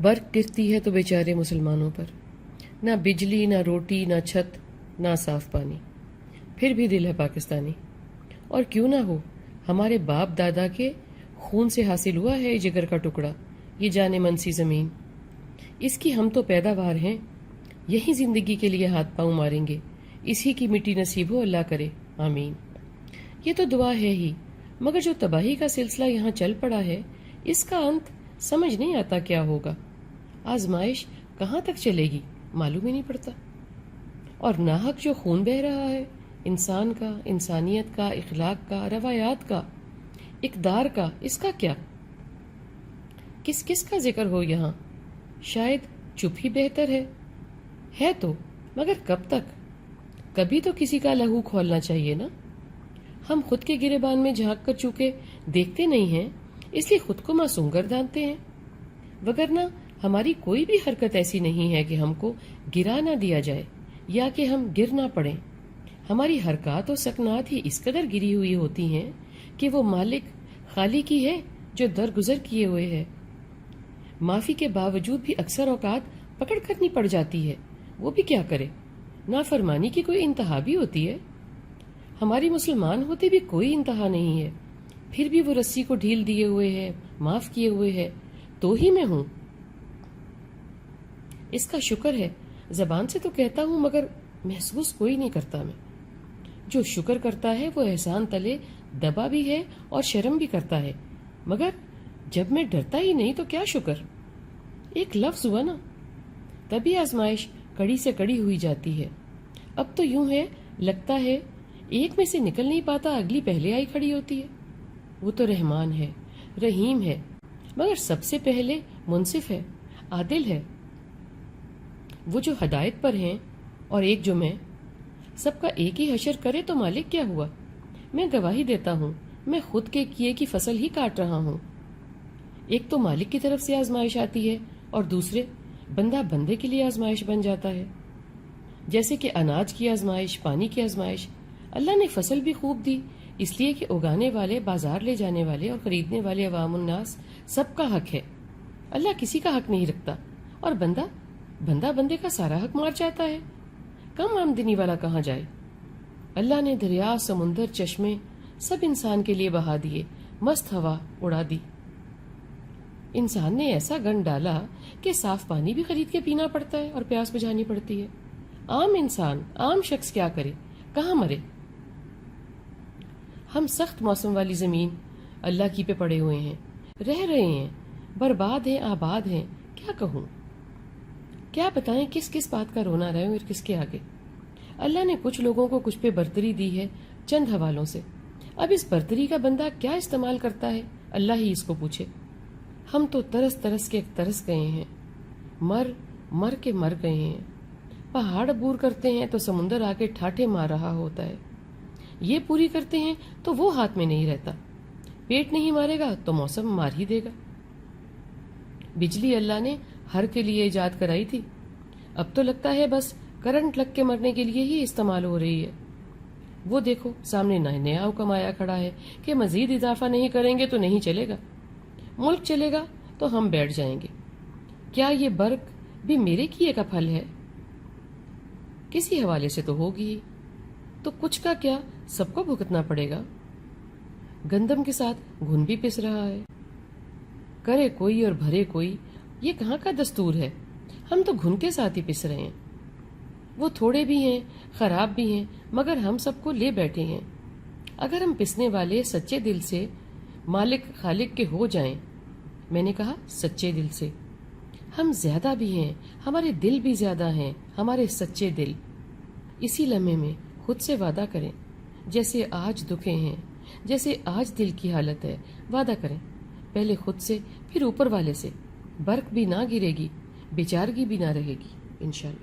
برق گرتی ہے تو بیچارے مسلمانوں پر، نہ بجلی، نہ روٹی، نہ چھت، نہ صاف پانی، پھر بھی دل ہے پاکستانی۔ اور کیوں نہ ہو، ہمارے باپ دادا کے خون سے حاصل ہوا ہے جگر کا ٹکڑا، یہ جان من سی زمین، اس کی ہم تو پیداوار ہیں، یہی زندگی کے لیے ہاتھ پاؤں ماریں گے، اسی کی مٹی نصیب ہو، اللہ کرے آمین۔ یہ تو دعا ہے ہی، مگر جو تباہی کا سلسلہ یہاں چل پڑا ہے، اس کا انت سمجھ نہیں آتا کیا ہوگا۔ آزمائش کہاں تک چلے گی معلوم ہی نہیں پڑتا، اور ناحق جو خون بہہ رہا ہے، انسان کا، انسانیت کا، اخلاق کا، روایات کا، اقدار کا، اس کا کیا؟ کس کس کا ذکر ہو یہاں؟ شاید چپ ہی بہتر ہے تو، مگر کب تک؟ کبھی تو کسی کا لہو کھولنا چاہیے نا۔ ہم خود کے گریبان میں جھانک کر چونکہ دیکھتے نہیں ہیں، اس لیے خود کو معصوم گردانتے ہیں، وگرنہ ہماری کوئی بھی حرکت ایسی نہیں ہے کہ ہم کو گرا نہ دیا جائے یا کہ ہم گر نہ پڑیں۔ ہماری حرکات و سکنات ہی اس قدر گری ہوئی ہوتی ہیں کہ وہ مالک خالق ہی ہے جو درگزر کیے ہوئے ہے۔ معافی کے باوجود بھی اکثر اوقات پکڑ کرنی پڑ جاتی ہے، وہ بھی کیا کرے؟ نافرمانی کی کوئی انتہا بھی ہوتی ہے؟ ہماری مسلمان ہوتے بھی کوئی انتہا نہیں ہے، پھر بھی وہ رسی کو ڈھیل دیے ہوئے ہے، معاف کیے ہوئے ہے، تو ہی میں ہوں۔ اس کا شکر ہے، زبان سے تو کہتا ہوں مگر محسوس کوئی نہیں کرتا میں۔ جو شکر کرتا ہے وہ احسان تلے دبا بھی ہے اور شرم بھی کرتا ہے، مگر جب میں ڈرتا ہی نہیں تو کیا شکر؟ ایک لفظ ہوا نا، تبھی آزمائش کڑی سے کڑی ہوئی جاتی ہے۔ اب تو یوں ہے، لگتا ہے ایک میں سے نکل نہیں پاتا، اگلی پہلے آئی کھڑی ہوتی ہے۔ وہ تو رحمان ہے، رحیم ہے، مگر سب سے پہلے منصف ہے، عادل ہے۔ وہ جو ہدایت پر ہیں اور ایک جو میں، سب کا ایک ہی حشر کرے تو مالک کیا ہوا؟ میں گواہی دیتا ہوں، میں خود کے کیے کی فصل ہی کاٹ رہا ہوں۔ ایک تو مالک کی طرف سے آزمائش آتی ہے اور دوسرے بندہ بندے کے لیے آزمائش بن جاتا ہے۔ جیسے کہ اناج کی آزمائش، پانی کی آزمائش۔ اللہ نے فصل بھی خوب دی، اس لیے کہ اگانے والے، بازار لے جانے والے اور خریدنے والے عوام الناس سب کا حق ہے، اللہ کسی کا حق نہیں رکھتا، اور بندہ بندے کا سارا حق مار جاتا ہے، کم آمدنی والا کہاں جائے؟ اللہ نے دریا، سمندر، چشمے سب انسان کے لیے بہا دیے، مست ہوا اڑا دی۔ انسان نے ایسا گند ڈالا کہ صاف پانی بھی خرید کے پینا پڑتا ہے اور پیاس بجھانی پڑتی ہے۔ عام انسان، عام شخص کیا کرے، کہاں مرے؟ ہم سخت موسم والی زمین اللہ کی پہ پڑے ہوئے ہیں، رہ رہے ہیں، برباد ہیں، آباد ہیں، کیا کہوں؟ کیا بتائیں کس کس بات کا رونا رہے اور کس کے آگے؟ اللہ نے کچھ لوگوں کو کچھ پہ برتری دی ہے چند حوالوں سے، اب اس برتری کا بندہ کیا استعمال کرتا ہے، اللہ ہی اس کو پوچھے۔ ہم تو ترس کے ترس گئے ہیں، مر کے مر گئے ہیں۔ پہاڑ عبور کرتے ہیں تو سمندر آ کے ٹھاٹھے مار رہا ہوتا ہے، یہ پوری کرتے ہیں تو وہ ہاتھ میں نہیں رہتا، پیٹ نہیں مارے گا تو موسم مار ہی دے گا۔ بجلی اللہ نے ہر کے لیے ایجاد کرائی تھی، اب تو لگتا ہے بس کرنٹ لگ کے مرنے کے لیے ہی استعمال ہو رہی ہے۔ وہ دیکھو سامنے نیا حکم آیا کھڑا ہے کہ مزید اضافہ نہیں کریں گے تو نہیں چلے گا، ملک چلے گا تو ہم بیٹھ جائیں گے۔ کیا یہ برق بھی میرے کیے کا پھل ہے؟ کسی حوالے سے تو ہوگی ہی، تو کچھ کا کیا سب کو بھگتنا پڑے گا۔ گندم کے ساتھ گھن بھی پس رہا ہے، کرے کوئی اور بھرے کوئی، یہ کہاں کا دستور ہے؟ ہم تو گھن کے ساتھ ہی پس رہے ہیں۔ وہ تھوڑے بھی ہیں، خراب بھی ہیں، مگر ہم سب کو لے بیٹھے ہیں۔ اگر ہم پسنے والے سچے دل سے مالک خالق کے ہو جائیں، میں نے کہا سچے دل سے، ہم زیادہ بھی ہیں، ہمارے دل بھی زیادہ ہیں، ہمارے سچے دل، اسی لمحے میں خود سے وعدہ کریں، جیسے آج دکھے ہیں، جیسے آج دل کی حالت ہے، وعدہ کریں، پہلے خود سے پھر اوپر والے سے، برق بھی نہ گرے گی، بیچارگی بھی نہ رہے گی، انشاءاللہ۔